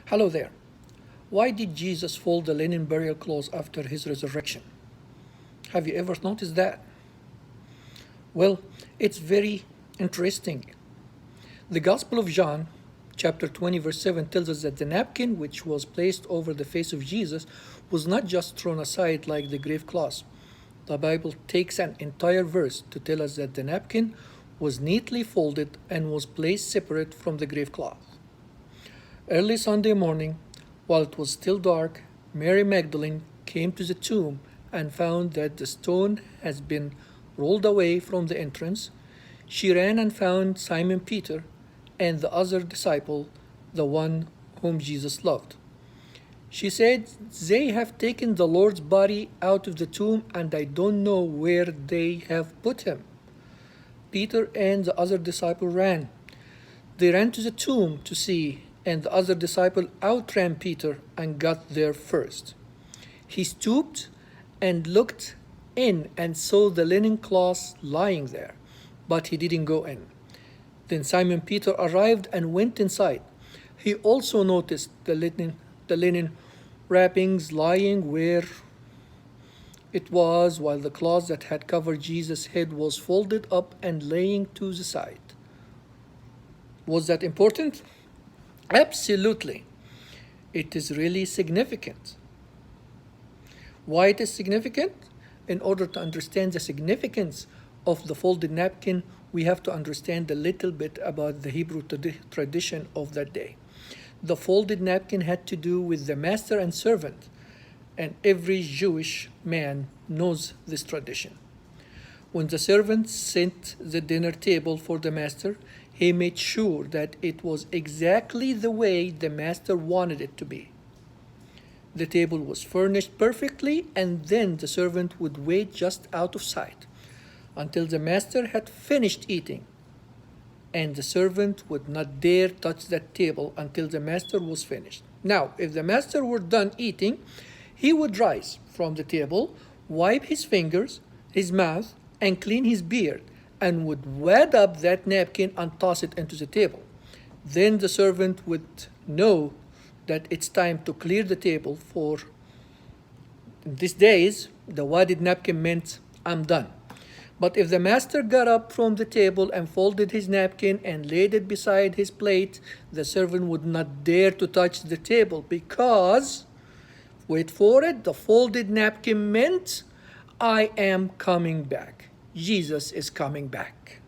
Hello there. Why did Jesus fold the linen burial clothes after his resurrection? Have you ever noticed that? Well, it's very interesting. The Gospel of John, chapter 20, verse 7, tells us that the napkin which was placed over the face of Jesus was not just thrown aside like the grave cloths. The Bible takes an entire verse to tell us that the napkin was neatly folded and was placed separate from the grave cloth. Early Sunday morning, while it was still dark, Mary Magdalene came to the tomb and found that the stone has been rolled away from the entrance. She ran and found Simon Peter and the other disciple, the one whom Jesus loved. She said, "They have taken the Lord's body out of the tomb, and I don't know where they have put him." Peter and the other disciple ran. They ran to the tomb to see, and the other disciple outran Peter and got there first. He stooped and looked in and saw the linen cloths lying there, but he didn't go in. Then Simon Peter arrived and went inside. He also noticed the linen wrappings lying where it was, while the cloth that had covered Jesus' head was folded up and laying to the side. Was that important? Absolutely. It is really significant. Why it is significant? In order to understand the significance of the folded napkin, we have to understand a little bit about the Hebrew tradition of that day. The folded napkin had to do with the master and servant, and every Jewish man knows this tradition. When the servant set the dinner table for the master, he made sure that it was exactly the way the master wanted it to be. The table was furnished perfectly, and then the servant would wait just out of sight until the master had finished eating, and the servant would not dare touch that table until the master was finished. Now, if the master were done eating, he would rise from the table, wipe his fingers, his mouth, and clean his beard, and would wad up that napkin and toss it into the table. Then the servant would know that it's time to clear the table, for in these days, the wadded napkin meant, "I'm done." But if the master got up from the table and folded his napkin and laid it beside his plate, the servant would not dare to touch the table because, wait for it, the folded napkin meant, "I am coming back." Jesus is coming back.